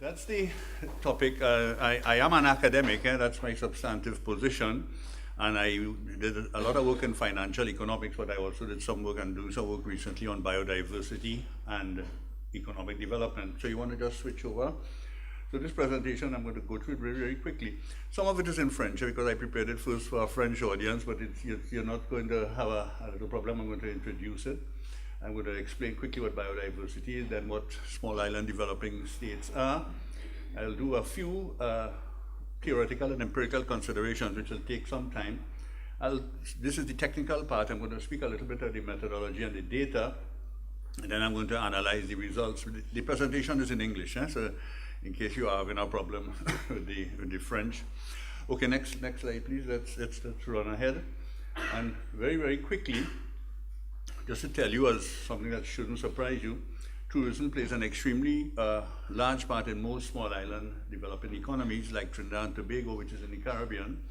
That's the topic. I am an academic, that's my substantive position. And I did a lot of work in financial economics, but I also did some work and do some work recently on biodiversity and economic development. So you want to just switch over? So this presentation, I'm going to go through it very, very quickly. Some of it is in French because I prepared it first for a French audience, but you're not going to have a little problem. I'm going to introduce it. I'm going to explain quickly what biodiversity is, then what small island developing states are. I'll do a few theoretical and empirical considerations, which will take some time. This is the technical part. I'm going to speak a little bit of the methodology and the data, and then I'm going to analyze the results. The presentation is in English, so in case you are having a problem with the French. Okay, next slide, please. Let's run ahead. And very, very quickly, just to tell you, as something that shouldn't surprise you, tourism plays an extremely large part in most small island developing economies like Trinidad and Tobago, which is in the Caribbean,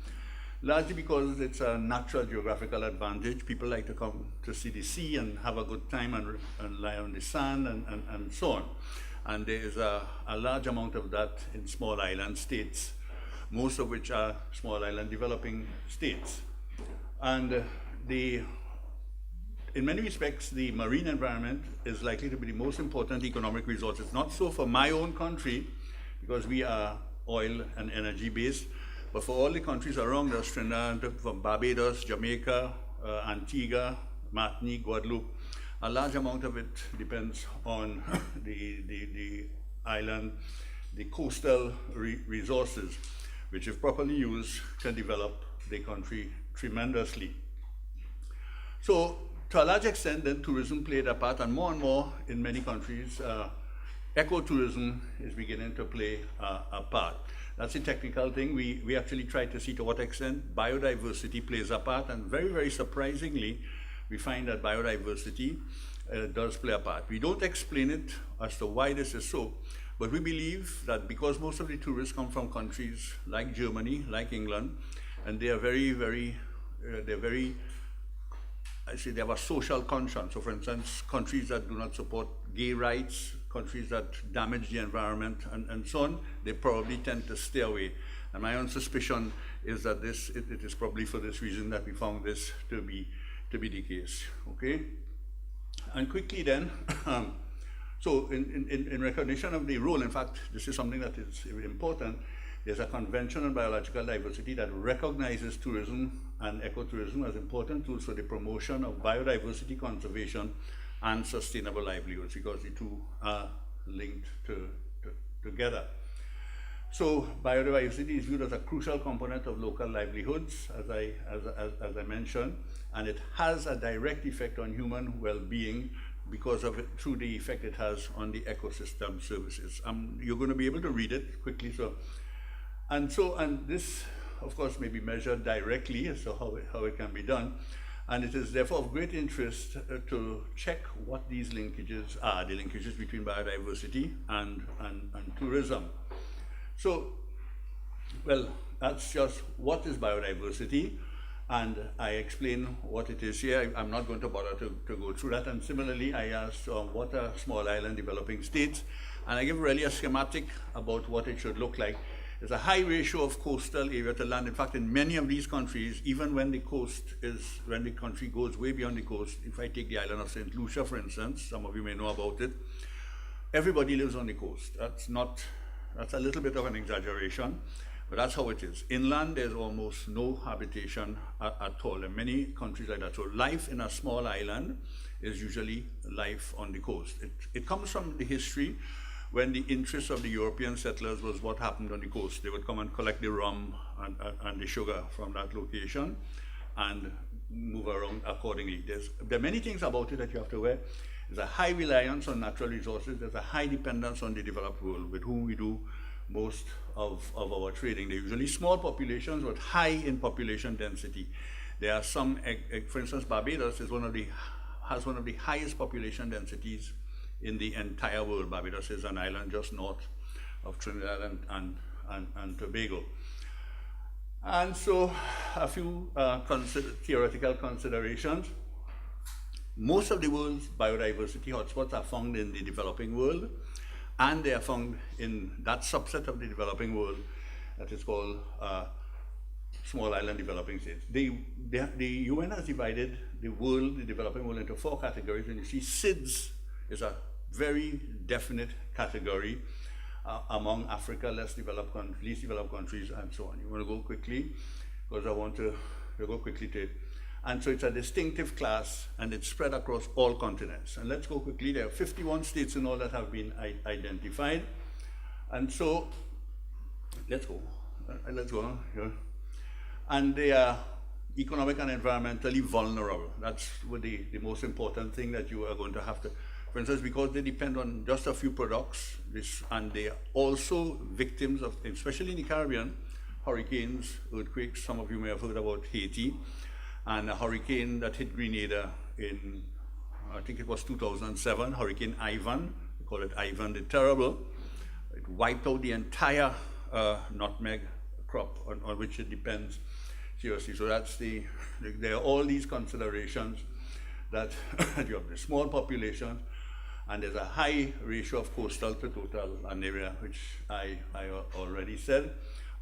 largely because it's a natural geographical advantage. People like to come to see the sea and have a good time and lie on the sand and so on. And there is a large amount of that in small island states, most of which are small island developing states. And in many respects, the marine environment is likely to be the most important economic resource. It's not so for my own country, because we are oil and energy based, but for all the countries around us, Trinidad, from Barbados, Jamaica, Antigua, Martinique, Guadeloupe, a large amount of it depends on the island, the coastal resources, which if properly used, can develop the country tremendously. So, to a large extent, then tourism played a part, and more in many countries, ecotourism is beginning to play a part. That's a technical thing. We actually try to see to what extent biodiversity plays a part, and very, very surprisingly, we find that biodiversity does play a part. We don't explain it as to why this is so, but we believe that because most of the tourists come from countries like Germany, like England, and they are they have a social conscience. So for instance, countries that do not support gay rights, countries that damage the environment, and so on, they probably tend to stay away. And my own suspicion is that it is probably for this reason that we found this to be the case, okay? And quickly then, so in recognition of the role, in fact, this is something that is important. There's a convention on biological diversity that recognizes tourism and ecotourism as important tools for the promotion of biodiversity conservation and sustainable livelihoods, because the two are linked together. So biodiversity is viewed as a crucial component of local livelihoods, as I mentioned, and it has a direct effect on human well-being because of it, through the effect it has on the ecosystem services. You're going to be able to read it quickly. And this, of course, may be measured directly as to how it can be done. And it is therefore of great interest to check what these linkages are, the linkages between biodiversity and tourism. So, well, that's just what is biodiversity, and I explain what it is here. I'm not going to bother to go through that. And similarly, I asked what are small island developing states, and I give really a schematic about what it should look like. There's a high ratio of coastal area to land. In fact, in many of these countries, even when the country goes way beyond the coast, if I take the island of St. Lucia, for instance, some of you may know about it, everybody lives on the coast. That's a little bit of an exaggeration, but that's how it is. Inland, there's almost no habitation at all in many countries like that. So life in a small island is usually life on the coast. It comes from the history when the interest of the European settlers was what happened on the coast. They would come and collect the rum and the sugar from that location and move around accordingly. There are many things about it that you have to wear. There's a high reliance on natural resources. There's a high dependence on the developed world, with whom we do most of our trading. They're usually small populations, but high in population density. There are some, for instance, Barbados has one of the highest population densities in the entire world. Barbados is an island just north of Trinidad and Tobago. And so a few theoretical considerations. Most of the world's biodiversity hotspots are found in the developing world, And they are found in that subset of the developing world that is called small island developing states. The UN has divided the world, the developing world, into 4 categories, and you see SIDS is a very definite category among Africa, least developed countries, and so on. You want to go quickly, because I want to go quickly to it. And so it's a distinctive class, and it's spread across all continents. And let's go quickly. There are 51 states in all that have been identified. And so, let's go. Here. And they are economic and environmentally vulnerable. That's what the most important thing that you are going to have to, for instance, because they depend on just a few products, and they are also victims of, especially in the Caribbean, hurricanes, earthquakes. Some of you may have heard about Haiti, and a hurricane that hit Grenada in, I think it was 2007, Hurricane Ivan. We call it Ivan the Terrible. It wiped out the entire nutmeg crop on which it depends. Seriously, so that's there are all these considerations that you have the small population, and there's a high ratio of coastal to total land area, which I already said.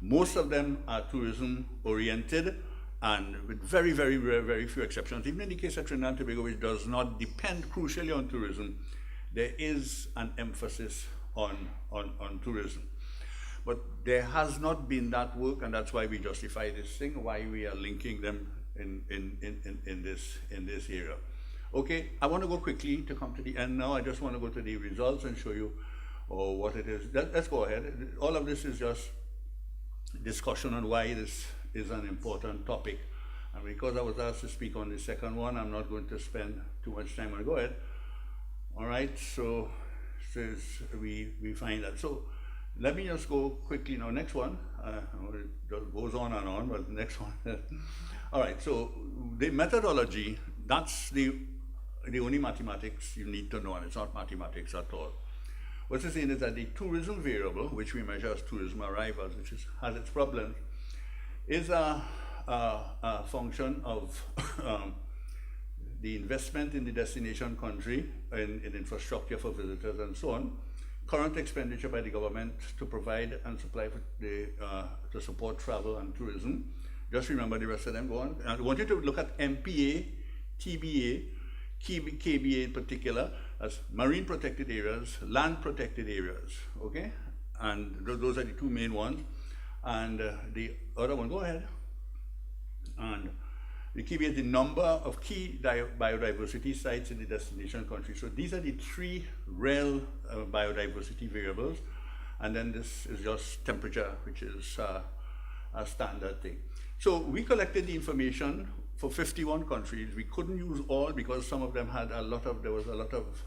Most of them are tourism oriented, and with very, very, very, very few exceptions. Even in the case of Trinidad and Tobago, which does not depend crucially on tourism, there is an emphasis on tourism. But there has not been that work, and that's why we justify this thing, why we are linking them in this area. Okay, I want to go quickly to come to the end now. I just want to go to the results and show you what it is. Let's go ahead. All of this is just discussion on why this is an important topic. And because I was asked to speak on the second one, I'm not going to spend too much time on it. Go ahead. All right, so we find that. So let me just go quickly now. Next one, it just goes on and on, but the next one. All right, so the methodology, that's the only mathematics you need to know, and it's not mathematics at all. What it's saying is that the tourism variable, which we measure as tourism arrivals, which has its problems, is a function of the investment in the destination country, in infrastructure for visitors and so on, current expenditure by the government to provide and supply to support travel and tourism. Just remember the rest of them. Go on. I want you to look at MPA, TBA, KBA in particular, as marine protected areas, land protected areas, okay? And those are the 2 main ones. And the other one, go ahead. And the KBA is the number of key biodiversity sites in the destination country. So these are the 3 real biodiversity variables. And then this is just temperature, which is a standard thing. So we collected the information for 51 countries. We couldn't use all because some of them had there was a lot of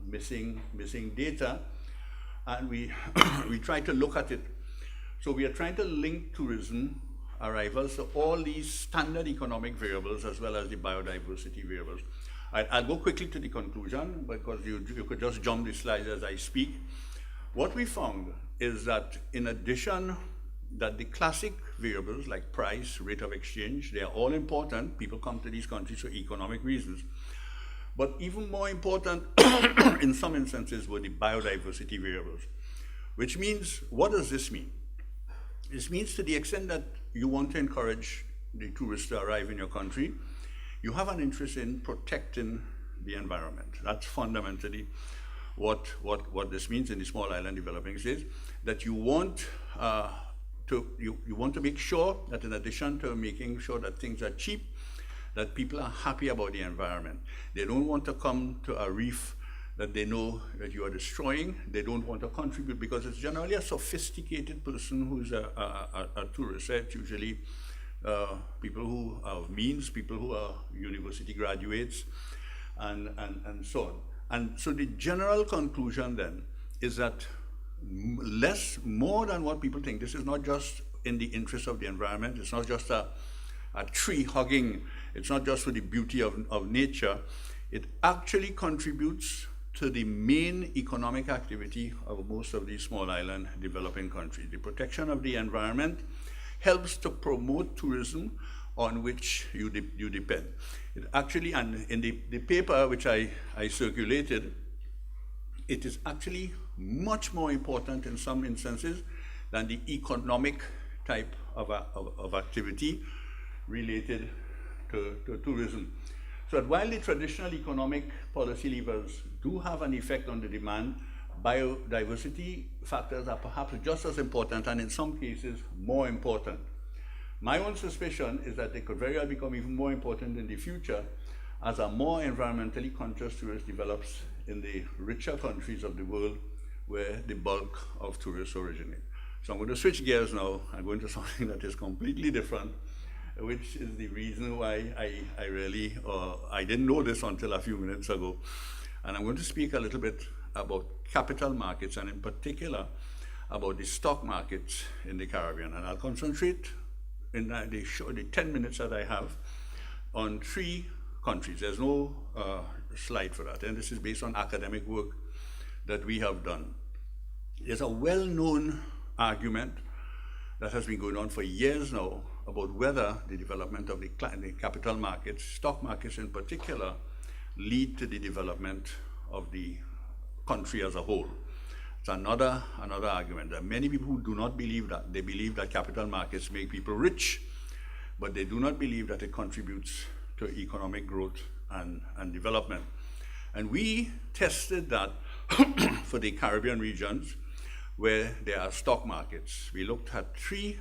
missing data. And we tried to look at it. So we are trying to link tourism arrivals to all these standard economic variables as well as the biodiversity variables. I'll go quickly to the conclusion because you could just jump the slides as I speak. What we found is that in addition that the classic variables like price, rate of exchange, they are all important. People come to these countries for economic reasons. But even more important in some instances were the biodiversity variables, which means, what does this mean? This means to the extent that you want to encourage the tourists to arrive in your country, you have an interest in protecting the environment. That's fundamentally what this means in the small island developing states, that you want to make sure that in addition to making sure that things are cheap, that people are happy about the environment. They don't want to come to a reef that they know that you are destroying. They don't want to contribute because it's generally a sophisticated person who's a tourist. It's usually people who have means, people who are university graduates, and so on. And so the general conclusion then is that more than what people think. This is not just in the interest of the environment. It's not just a tree hugging. It's not just for the beauty of nature. It actually contributes to the main economic activity of most of these small island developing countries. The protection of the environment helps to promote tourism on which you depend. It actually, and in the paper which I circulated, it is actually much more important in some instances than the economic type of activity related to tourism. So that while the traditional economic policy levers do have an effect on the demand, biodiversity factors are perhaps just as important, and in some cases more important. My own suspicion is that they could very well become even more important in the future as a more environmentally conscious tourist develops in the richer countries of the world where the bulk of tourists originate. So I'm going to switch gears now and go into something that is completely different, which is the reason why I really, I didn't know this until a few minutes ago. And I'm going to speak a little bit about capital markets, and in particular about the stock markets in the Caribbean. And I'll concentrate in the 10 minutes that I have on 3 countries. There's no slide for that, and this is based on academic work that we have done. There's a well-known argument that has been going on for years now about whether the development of the capital markets, stock markets in particular, lead to the development of the country as a whole. It's another argument. There are many people who do not believe that. They believe that capital markets make people rich, but they do not believe that it contributes to economic growth and development. And we tested that for the Caribbean regions where there are stock markets. We looked at 3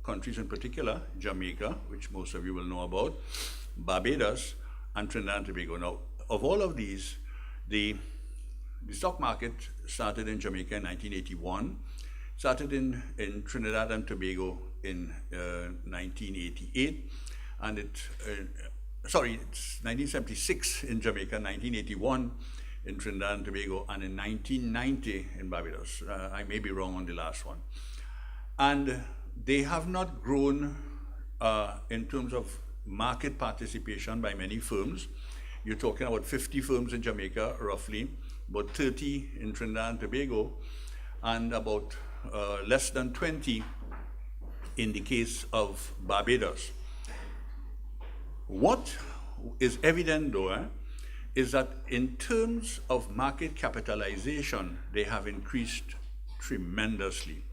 countries in particular: Jamaica, which most of you will know about, Barbados, and Trinidad and Tobago. Now, of all of these, the stock market started in Jamaica in 1981, started in Trinidad and Tobago in 1988, and it's 1976 in Jamaica, 1981 in Trinidad and Tobago, and in 1990 in Barbados. I may be wrong on the last one. And they have not grown in terms of market participation by many firms. You're talking about 50 firms in Jamaica, roughly, about 30 in Trinidad and Tobago, and about less than 20 in the case of Barbados. What is evident, though, is that in terms of market capitalization, they have increased tremendously.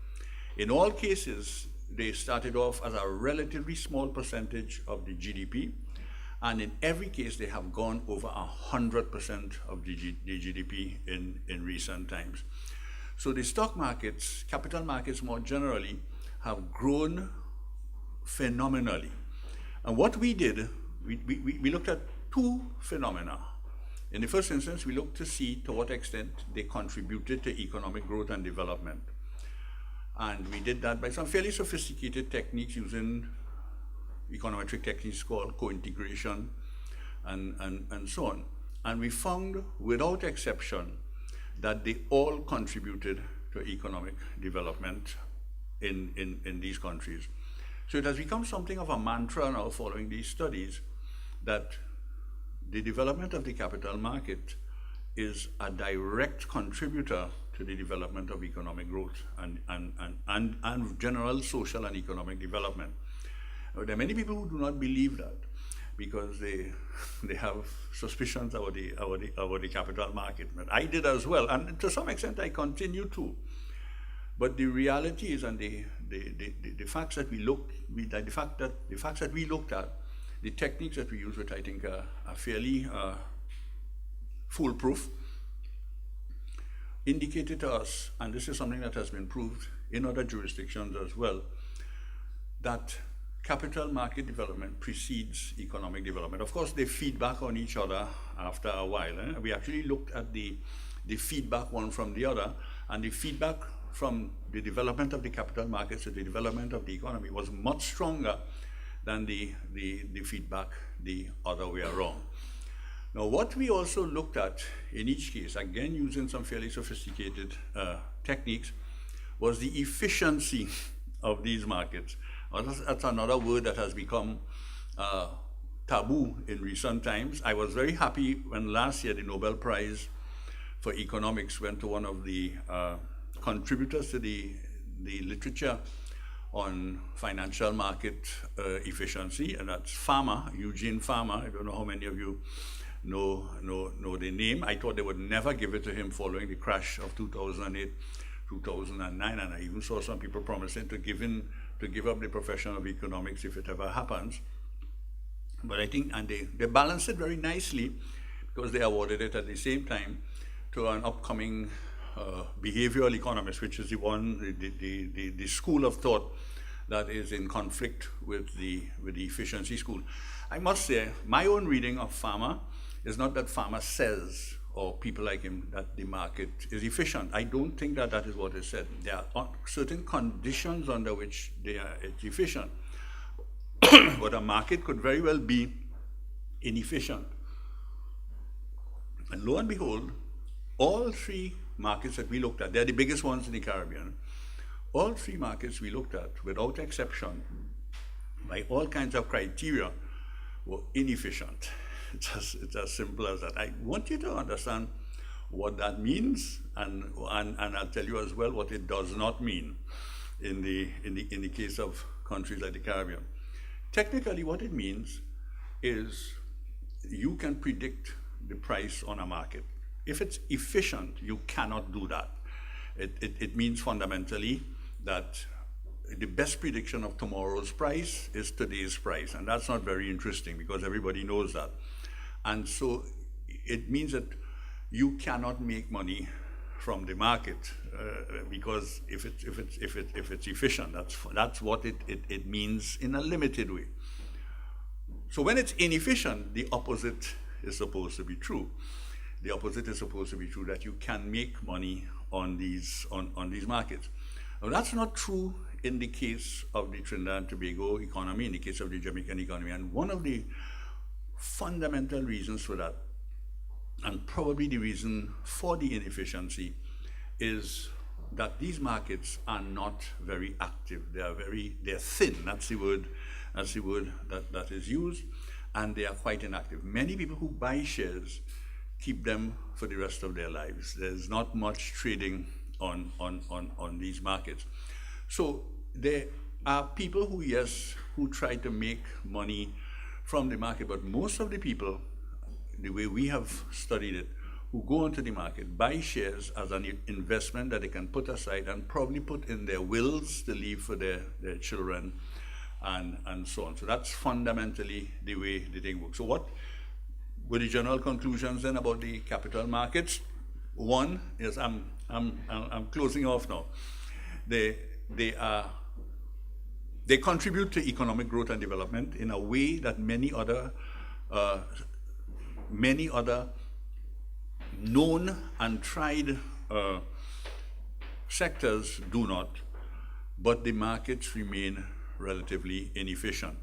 In all cases, they started off as a relatively small percentage of the GDP, and in every case, they have gone over 100% of the GDP in recent times. So the stock markets, capital markets more generally, have grown phenomenally. And what we did, we looked at 2 phenomena. In the first instance, we looked to see to what extent they contributed to economic growth and development. And we did that by some fairly sophisticated techniques using econometric techniques called co-integration and so on. And we found, without exception, that they all contributed to economic development in these countries. So it has become something of a mantra now following these studies that the development of the capital market is a direct contributor to the development of economic growth and general social and economic development. There are many people who do not believe that because they have suspicions about the capital market. But I did as well, and to some extent I continue to. But the reality is, and the facts that we looked at, the techniques that we use, which I think are fairly foolproof, indicated to us, and this is something that has been proved in other jurisdictions as well, that capital market development precedes economic development. Of course, they feed back on each other after a while. We actually looked at the feedback one from the other, and the feedback from the development of the capital markets to the development of the economy was much stronger than the feedback the other way around. Now, what we also looked at in each case, again using some fairly sophisticated techniques, was the efficiency of these markets. That's another word that has become taboo in recent times. I was very happy when last year the Nobel Prize for Economics went to one of the contributors to the literature on financial market efficiency, and that's Farmer, Eugene Farmer. I don't know how many of you know the name. I thought they would never give it to him following the crash of 2008, 2009, and I even saw some people promising to give up the profession of economics if it ever happens. But I think, and they balanced it very nicely, because they awarded it at the same time to an upcoming behavioral economist, which is the school of thought that is in conflict with the efficiency school. I must say, my own reading of Farmer is not that Farmer says, or people like him, that the market is efficient. I don't think that is what is said. There are certain conditions under which it's efficient. But a market could very well be inefficient. And lo and behold, all three markets that we looked at, they're the biggest ones in the Caribbean, all three markets we looked at, without exception, by all kinds of criteria, were inefficient. It's as simple as that. I want you to understand what that means, and I'll tell you as well what it does not mean in the case of countries like the Caribbean. Technically, what it means is you can predict the price on a market. If it's efficient, you cannot do that. It means fundamentally that the best prediction of tomorrow's price is today's price, and that's not very interesting because everybody knows that. And so it means that you cannot make money from the market because if it's efficient, that's what it means in a limited way. So when it's inefficient, the opposite is supposed to be true. The opposite is supposed to be true, that you can make money on these markets. Now, that's not true in the case of the Trinidad and Tobago economy, in the case of the Jamaican economy. And one of the fundamental reasons for that, and probably the reason for the inefficiency, is that these markets are not very active. They're thin. That's the word that is used, and they are quite inactive. Many people who buy shares keep them for the rest of their lives. There's not much trading on these markets. So there are people who try to make money from the market, but most of the people, the way we have studied it, who go onto the market, buy shares as an investment that they can put aside and probably put in their wills to leave for their children and so on. So that's fundamentally the way the thing works. So what were the general conclusions then about the capital markets? One is, I'm closing off now. They contribute to economic growth and development in a way that many other known and tried sectors do not, but the markets remain relatively inefficient.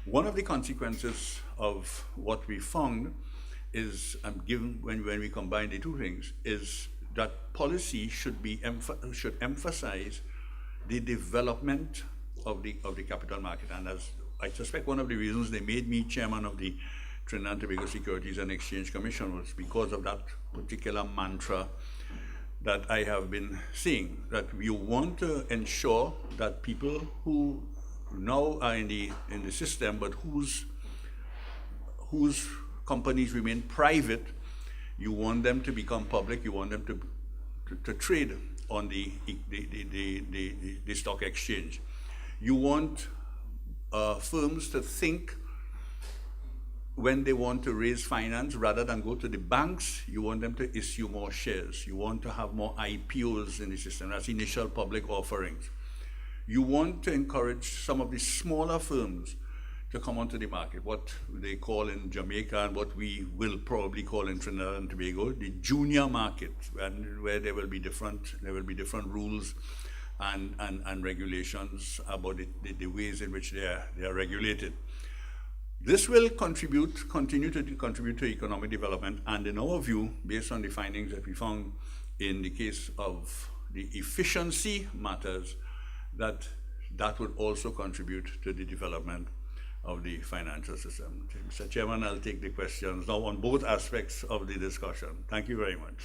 One of the consequences of what we found is, given when we combine the two things, is that policy should emphasize the development of the capital market. And as I suspect, one of the reasons they made me chairman of the Trinidad and Tobago Securities and Exchange Commission was because of that particular mantra that I have been seeing, that you want to ensure that people who now are in the system, but whose companies remain private, you want them to become public, you want them to trade on the stock exchange. You want firms to think when they want to raise finance, rather than go to the banks, you want them to issue more shares. You want to have more IPOs in the system. That's initial public offerings. You want to encourage some of the smaller firms to come onto the market, what they call in Jamaica and what we will probably call in Trinidad and Tobago the junior market, and where there will be different rules and regulations about the ways in which they are regulated. This will continue to contribute to economic development, and in our view, based on the findings that we found in the case of the efficiency matters, that would also contribute to the development of the financial system. Mr. Chairman, I'll take the questions now on both aspects of the discussion. Thank you very much.